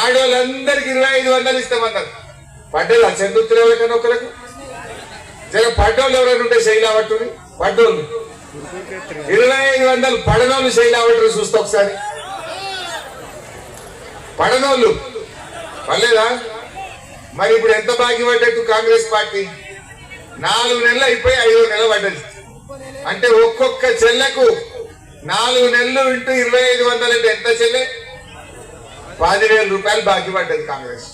ఆడవాళ్ళందరికి 2500 ఇస్తామన్నారు. పడ్డదా చంద్రుతులు ఎవరికైనా ఒకరికి? జర పడ్డోళ్ళు ఎవరైనా ఉంటే శైలా పట్టుని పడ్డోళ్ళు 2500 పడనోళ్ళు శైలా పట్టరు చూస్తా ఒకసారి. పడనోళ్ళు పర్లేదా? మరి ఇప్పుడు ఎంత బాకీ పడ్డట్టు కాంగ్రెస్ పార్టీ? 4 నెలలు అయిపోయి 5వ నెల పడ్డది. అంటే ఒక్కొక్క చెల్లెకు 4 నెలలు ఇంటూ 2500 అంటే ఎంత చెల్లె? 10,000 రూపాయలు బాకీ పడ్డది కాంగ్రెస్.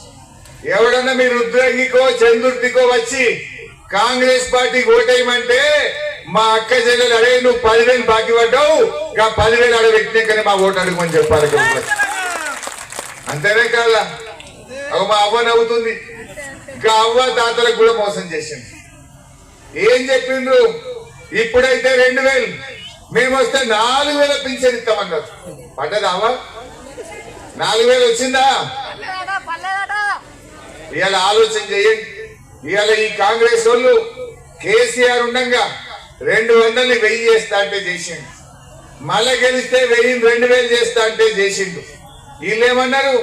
ఎవడన్నా మీరు రుద్రగికో చంద్రుడికో వచ్చి కాంగ్రెస్ పార్టీకి ఓటేయమంటే మా అక్క చెల్లెలు అరే నువ్వు 10,000 బాకీ పడ్డావు, ఇంకా 10,000 ఆడ పెట్టినాకనే మా ఓటు అడుగుమని చెప్పాలి. అంతేనే కాదా? మా అవ్వ నవ్వుతుంది. ఇంకా అవ్వ తాతలకు కూడా మోసం చేసింది. ఏం చెప్పిండ్రు? ఇప్పుడైతే 2,000, మేము వస్తే 4,000 పింఛన్ ఇస్తామన్నారు. పడ్డదా అవ్వ? 4,000 వచ్చిందా? ఇవాళ ఆలోచన చేయండి. ఇవాళ ఈ కాంగ్రెస్ వాళ్ళు కేసీఆర్ ఉండగా 200ని 1000 చేస్తా అంటే చేసిండు. మళ్ళా గెలిస్తే 1000 2,000 చేస్తా అంటే చేసిండు. వీళ్ళేమన్నారు?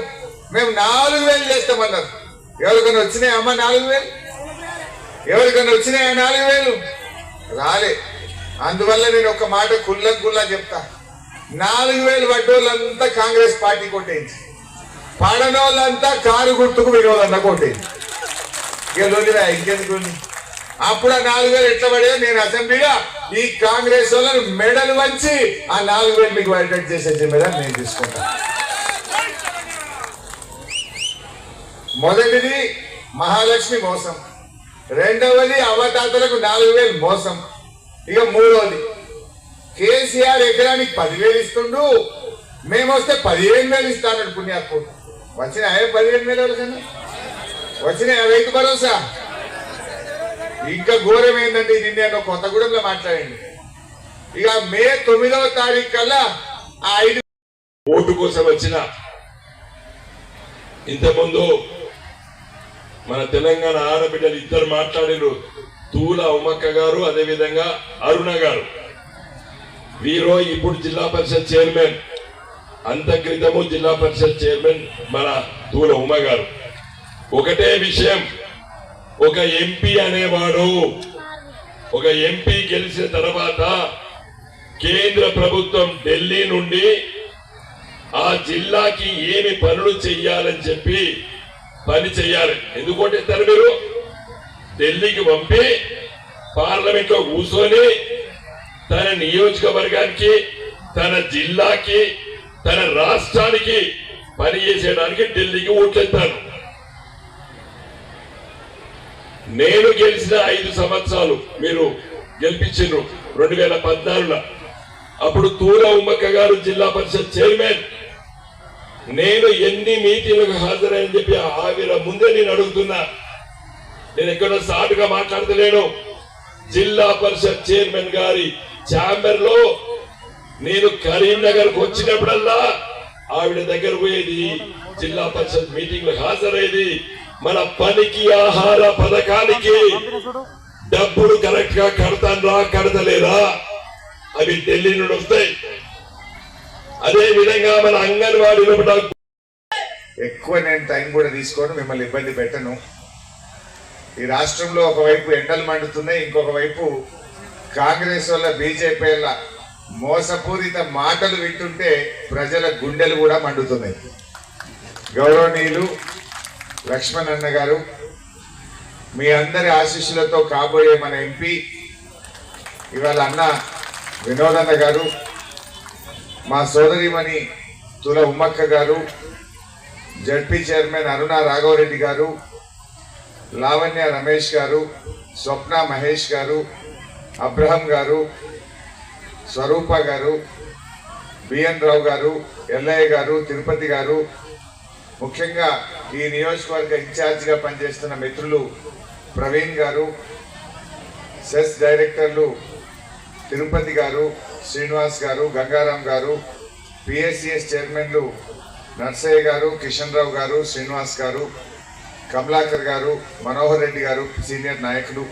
మేము 4,000 చేస్తామన్నారు. ఎవరికైనా వచ్చినాయా అమ్మ 4,000? ఎవరికైనా వచ్చినాయా 4,000? రాలే. అందువల్ల నేను ఒక మాట కుల్లా చెప్తా. 4,000 పడ్డోళ్ళంతా కాంగ్రెస్ పార్టీ కొట్టేయింది, పడనోళ్ళంతా కారు గుర్తుకు వినోదన్న కొట్టేయింది. ఇక లోనిరా ఇంకెందుకు? అప్పుడు ఆ 4,000 ఎట్లా పడేదో నేను అసెంబ్లీగా ఈ కాంగ్రెస్ వాళ్ళని మెడలు వంచి ఆ 4,000 మీకు వైటెడ్ చేసే జిమ్మేదాన్ని నేను తీసుకుంటాను. మొదటిది మహాలక్ష్మి మోసం, రెండవది అవ్వతాతలకు 4,000 మోసం, ఇక మూడవది కేసీఆర్ ఎకరానికి 10,000 ఇస్తుండు, మేము వస్తే 15,000 ఇస్తానడు పుణ్యాకు. వచ్చినాయా 15,000 కన్నా? వచ్చినాయా రైతు భరోసా? ఇంకా ఘోరం ఏంటంటే ఇది నేను కొత్తగూడెంలో మాట్లాడండి. ఇక మే 9వ తారీఖు కల్లా ఆ 5 ఓటు కోసం వచ్చిన ఇంతకుముందు మన తెలంగాణ ఆడబిడ్డలు ఇద్దరు మాట్లాడారు, తూల ఉమ్మక్క గారు, అదేవిధంగా అరుణ గారు. వీరు ఇప్పుడు జిల్లా పరిషత్ చైర్మన్, అంత క్రితము జిల్లా పరిషత్ చైర్మన్ మన తూల ఉమ్మ గారు. ఒకటే విషయం, ఒక ఎంపీ అనేవాడు, ఒక ఎంపీ గెలిచిన తర్వాత కేంద్ర ప్రభుత్వం ఢిల్లీ నుండి ఆ జిల్లాకి ఏమి పనులు చెయ్యాలని చెప్పి పని చెయ్యాలి. ఎందుకంటే తను మీరు ఢిల్లీకి పంపి పార్లమెంట్ లో కూర్చొని తన నియోజకవర్గానికి, తన జిల్లాకి, తన రాష్ట్రానికి పని చేసేయడానికి ఢిల్లీకి ఓట్లేస్తాను. నేను గెలిచిన 5 సంవత్సరాలు మీరు గెలిపించారు 2014లో. అప్పుడు తూల ఉమ్మక్క గారు జిల్లా పరిషత్ చైర్మన్. నేను ఎన్ని మీటింగ్లకు హాజరని చెప్పి ఆవిర ముందే నేను అడుగుతున్నా. నేను ఎక్కడో సాటుగా మాట్లాడతలేను. జిల్లా పరిషత్ చైర్మన్ గారి ఛాంబర్ లో నేను కరీంనగర్ కు వచ్చినప్పుడల్లా ఆవిడ దగ్గర పోయేది, జిల్లా పరిషత్ మీటింగ్ లో హాజరయ్యేది. మన పనికి ఆహార పథకానికి డబ్బులు కరెక్ట్ గా కడతాన్రా కడతలేదా అవి ఢిల్లీ నుండి వస్తాయి. అదే విధంగా మన అంగన్వాడీలో ఎక్కువ నేను టైం కూడా తీసుకోను, మిమ్మల్ని ఇబ్బంది పెట్టను. ఈ రాష్ట్రంలో ఒకవైపు ఎండలు మండుతున్నాయి, ఇంకొక వైపు కాంగ్రెస్ వల్ల బీజేపీ వల్ల మోసపూరిత మాటలు వింటుంటే ప్రజల గుండెలు కూడా మండుతున్నాయి. గౌరవనీయులు లక్ష్మణ్ అన్న గారు, మీ అందరి ఆశీస్సులతో కాబోయే మన ఎంపీ ఇవాళ అన్న వినోదన్న గారు, మా సోదరిమణి తుల ఉమ్మక్క గారు, జడ్పీ చైర్మన్ అరుణ రాఘవరెడ్డి గారు, లావణ్య రమేష్ గారు, స్వప్న మహేష్ గారు, అబ్రహం గారు, స్వరూప గారు, బిఎన్ రావు గారు, ఎల్లయ్య గారు, తిరుపతి గారు, ముఖ్యంగా ఈ నియోజకవర్గ ఇన్ఛార్జిగా పనిచేస్తున్న మిత్రులు ప్రవీణ్ గారు, సెస్ డైరెక్టర్లు తిరుపతి గారు, శ్రీనివాస్ గారు, గంగారాం గారు, పిఎస్సిఎస్ చైర్మన్లు నర్సయ్య గారు, కిషన్ రావు గారు, శ్రీనివాస్ గారు, కమలాకర్ గారు, మనోహర్ రెడ్డి గారు, సీనియర్ నాయకులు,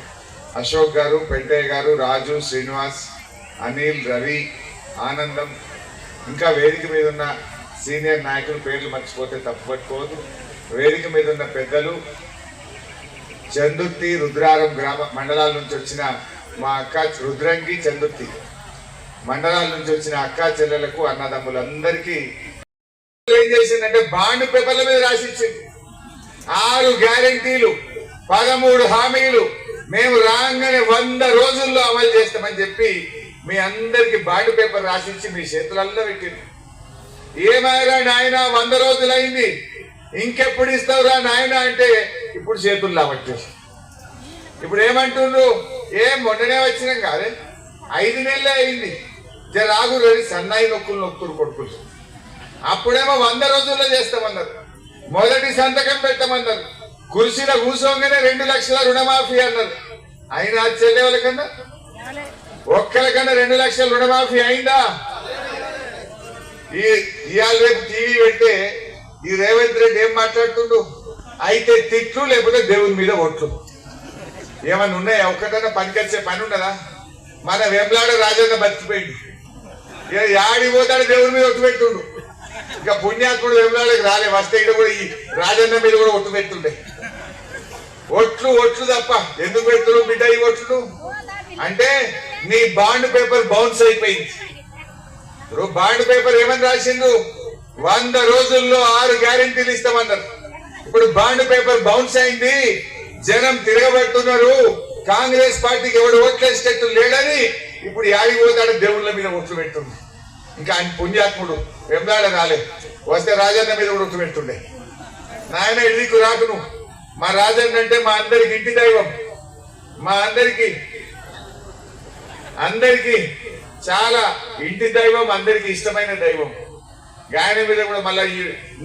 అశోక్ గారు, పెంటయ్య గారు, రాజు, శ్రీనివాస్, అనిల్, రవి, ఆనందం, ఇంకా వేదిక మీద ఉన్న సీనియర్ నాయకులు పేర్లు మర్చిపోతే తప్పు పట్టుకోవద్దు. వేదిక మీద ఉన్న పెద్దలు, చందుర్తి రుద్రారం గ్రామ మండలాల నుంచి వచ్చిన మా అక్క రుద్రంగి చందుర్తి మండలాల నుంచి వచ్చిన అక్క చెల్లెలకు అన్నదమ్ములందరికీ ఏం చేసిందంటే బాండ్ పేపర్ల మీద రాసిచ్చింది. 6 గ్యారెంటీలు, 13 హామీలు మేము రాగానే 100 రోజుల్లో అమలు చేస్తామని చెప్పి మీ అందరికి బాండ్ పేపర్ రాసిచ్చి మీ చేతులలో పెట్టింది. ఏమైనా నాయన 100 రోజులైంది, ఇంకెప్పుడు ఇస్తావురా నాయన అంటే ఇప్పుడు చేతుల్లో పట్టేసి ఇప్పుడు ఏమంటుండ్రు, మొన్ననే వచ్చినాం కాదే 5 నెలలే అయింది, జరాగు రని సన్నాయి నొక్కులు కొడుకులు. అప్పుడేమో 100 రోజుల్లో చేస్తామన్నారు, మొదటి సంతకం పెట్టమన్నారు, కుర్చీలో కూర్చోగానే 2 లక్షల రుణమాఫీ అన్నారు. అయినా చెల్లెవాళ్ళకన్నా ఒక్కరికన్నా 2 లక్షల రుణమాఫీ అయిందా? ఇవాళ రేపు టీవీ పెడితే ఈ రేవంత్ రెడ్డి ఏం మాట్లాడుతుండు, అయితే తిట్లు లేకపోతే దేవుని మీద ఒట్లు. ఏమన్నా ఉన్నాయా? ఒక్కటన్నా పనికొచ్చే పని ఉన్నదా? మన వెంబలాడ రాజన్న బతికిపోయింది, యాడి పోతాడు దేవుని మీద ఒట్టు పెట్టుండు. ఇంకా పుణ్యాత్ముడు వెంబలాడకి రాలే, వస్తే ఇక్కడ కూడా ఈ రాజన్న మీద కూడా ఒట్టు పెట్టుండే. ఒట్లు తప్ప ఎందుకు పెడుతున్నావు బిడ్డ ఈ ఒట్లు అంటే నీ బాండ్ పేపర్ బౌన్స్ అయిపోయింది. బాండ్ పేపర్ ఏమని రాసిండు, 100 రోజుల్లో 6 గ్యారెంటీలు ఇస్తామన్నారు. ఇప్పుడు బాండ్ పేపర్ బౌన్స్ అయింది, జనం తిరగబడుతున్నారు, కాంగ్రెస్ పార్టీకి ఎవడు ఓట్లేసేటట్టు లేడని ఇప్పుడు యాడికి పోతాడు దేవుళ్ళ మీద ఒట్లు పెట్టుండే. ఇంకా ఆయన పుణ్యాత్ముడు వెంబడాడ రాలే, వస్తే రాజన్న మీద కూడా ఒట్లు పెట్టుండే. నాయన ఇదికు రాకును, మా రాజన్న అంటే మా అందరికి ఇంటి దైవం, మా అందరికి చాలా ఇంటి దైవం, అందరికి ఇష్టమైన దైవం. గాయన మీద కూడా మళ్ళా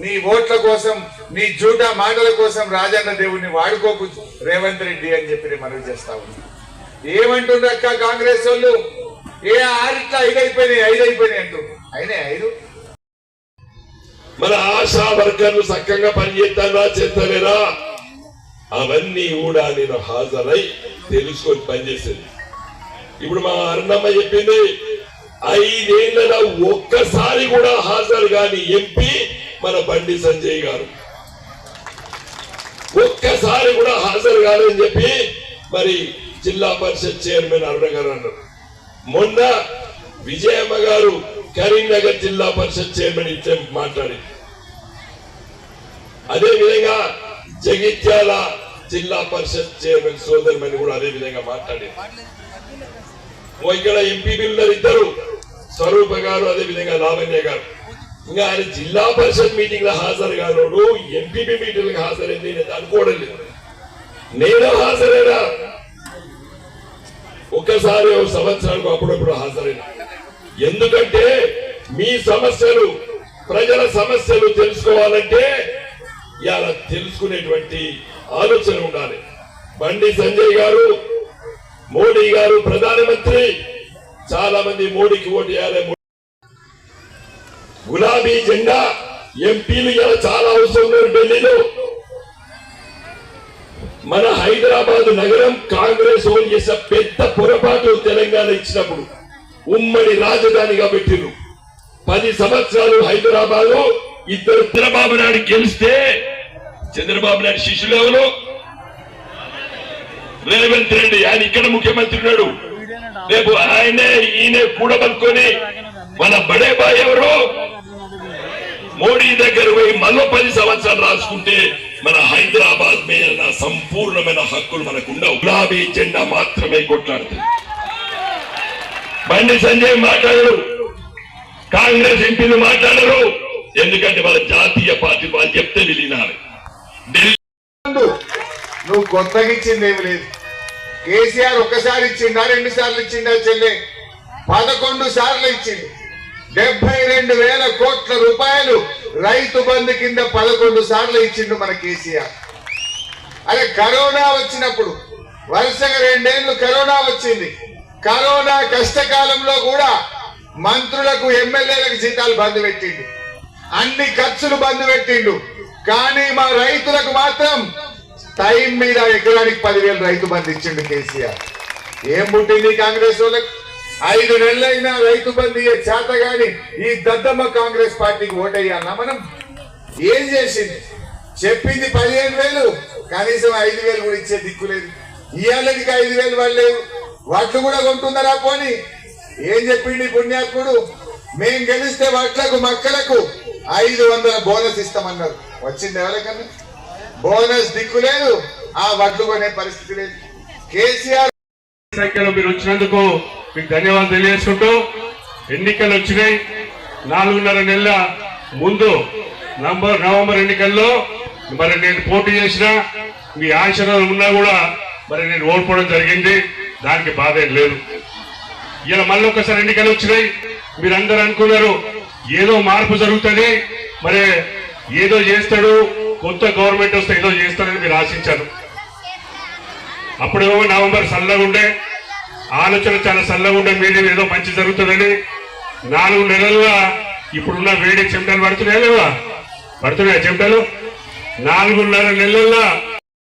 నీ ఓట్ల కోసం, నీ జూటా మాటల కోసం రాజన్న దేవుడిని వాడుకోకు రేవంత్ రెడ్డి అని చెప్పి మనవి చేస్తా ఉన్నాం. ఏమంటుండ్రు అక్క కాంగ్రెస్ వాళ్ళు, 6 అయిపోయినాయి అంటూ అయినా 5. మన ఆశా వర్గాలు చక్కగా పనిచేస్తారా చేస్తలేరా అవన్నీ కూడా నేను హాజరై తెలుసుకొని పనిచేసేది. ఇప్పుడు మా అరుణమ్మ చెప్పింది, 5 ఏళ్లలో ఒక్కసారి కూడా హాజరు కాని ఎంపీ మన బండి సంజయ్ గారు, ఒక్కసారి కూడా హాజరు కాదని చెప్పి మరి జిల్లా పరిషత్ చైర్మన్ అరుణ గారు అన్నారు. మొన్న విజయమ్మ గారు కరీంనగర్ జిల్లా పరిషత్ చైర్మన్ ఇట్లా మాట్లాడి, అదే విధంగా జగిత్యాల జిల్లా పరిషత్ చైర్మన్ సోదరుమని కూడా అదే విధంగా మాట్లాడి, ఇక్కడ ఎంపీలు ఇద్దరు స్వరూప గారు, అదే విధంగా లావణ్య గారు. ఇంకా ఆయన జిల్లా పరిషత్ మీటింగ్ లో హాజరు కానోడు ఎంపీపీ మీటింగ్ హాజరైంది నేను అనుకోవడం లేదు. నేను హాజరైనా ఒక్కసారి సంవత్సరానికి అప్పుడప్పుడు హాజరైనా. ఎందుకంటే మీ సమస్యలు, ప్రజల సమస్యలు తెలుసుకోవాలంటే ఇలా తెలుసుకునేటువంటి ఆలోచన ఉండాలి. బండి సంజయ్ గారు, మోడీ గారు ప్రధానమంత్రి, చాలా మంది మోడీకి ఓటు వేయాలి. గులాబీ జెండా ఎంపీలు ఇలా చాలా అవసరం ఉన్నారు ఢిల్లీలో. మన హైదరాబాద్ నగరం కాంగ్రెస్ వాళ్ళు చేసే పెద్ద పొరపాటు తెలంగాణ ఇచ్చినప్పుడు ఉమ్మడి రాజధానిగా పెట్టిరు. 10 సంవత్సరాలు హైదరాబాద్ లో ఇద్దరు చంద్రబాబు నాయుడు గెలిస్తే, చంద్రబాబు నాయుడు శిష్యులు ఎవరు? రేవంత్ రెడ్డి. ఆయన ఇక్కడ ముఖ్యమంత్రి ఉన్నాడు, రేపు ఈయన కూడబలుకొని మన బడే బాయ్ ఎవరు మోడీ దగ్గర పోయి మరో 10 సంవత్సరాలు రాసుకుంటే మన హైదరాబాద్ మీద సంపూర్ణమైన హక్కులు మనకు ఉండవు. గులాబీ జెండా మాత్రమే కొట్లాడుతుంది. బండి సంజయ్ మాట్లాడరు, కాంగ్రెస్ ఎంపీలు మాట్లాడరు, ఎందుకంటే వాళ్ళ జాతీయ పార్టీ వాళ్ళు చెప్తే విలీనాలి. నువ్వు కొత్తగా ఇచ్చిందేమి లేదు. కేసీఆర్ ఒక్కసారి ఇచ్చిందా, 2 సార్లు ఇచ్చిందా చెల్లె? 11 సార్లు ఇచ్చింది. 72,000 కోట్ల రూపాయలు రైతు బంధు కింద 11 సార్లు ఇచ్చిండు మన కేసీఆర్. అదే కరోనా వచ్చినప్పుడు వరుసగా 2 ఏళ్లు కరోనా వచ్చింది. కరోనా కష్టకాలంలో కూడా మంత్రులకు, ఎమ్మెల్యేలకు జీతాలు బంద్ పెట్టిండు, అన్ని ఖర్చులు బంద్ పెట్టిండు. కానీ మా రైతులకు మాత్రం టైం మీద ఎకరానికి 10,000 రైతు బంధు ఇచ్చిండు కేసీఆర్. ఏం పుట్టింది కాంగ్రెస్ వాళ్ళకి? 5 నెలలైనా రైతు బంధు ఇయ్యే చేత గాని ఈ దద్దమ్మ కాంగ్రెస్ పార్టీకి ఓటేయాలన్నా మనం? ఏం చేసింది? చెప్పింది 15,000, కనీసం 5,000 కూడా ఇచ్చే దిక్కు లేదు. ఇయ్యాలకి 5,000 వాళ్ళు లేవు. వడ్లు కూడా కొంటున్నారా? పోని ఏం చెప్పింది పుణ్యాత్ముడు? మేం గెలిస్తే వడ్లకు మక్కలకు 500 బోనస్ ఇస్తామన్నారు. వచ్చింది ఎవరికన్నా? బోనస్ దిక్కు లేదు, ఆ వడ్లు కొనే పరిస్థితి లేదు. కేసీఆర్ సంఖ్యలో మీరు వచ్చినందుకు మీకు ధన్యవాదాలు తెలియజేసుకుంటూ, ఎన్నికలు వచ్చినాయి. 4.5 నెలల ముందు నవంబర్ ఎన్నికల్లో మరి నేను పోటీ చేసిన మీ ఆశీర్వాదం ఉన్నా కూడా మరి నేను ఓడిపోవడం జరిగింది. దానికి బాధ ఏం లేదు. ఇలా మళ్ళీ ఒకసారి ఎన్నికలు వచ్చినాయి. మీరందరూ అనుకున్నారు ఏదో మార్పు జరుగుతుంది, మరి ఏదో చేస్తాడు, కొత్త గవర్నమెంట్ వస్తే ఏదో చేస్తాడని మీరు ఆశించారు. అప్పుడేమో నవంబర్ చల్లగా ఉండే, ఆలోచన చాలా చల్లగా ఉండే, మీడియం ఏదో మంచి జరుగుతుందని. 4 నెలలుగా ఇప్పుడున్న వేడి చెమటలు పడుతున్నాయా లేవా? పడుతున్నాయా చెమటలు? 4.5 నెలల్లో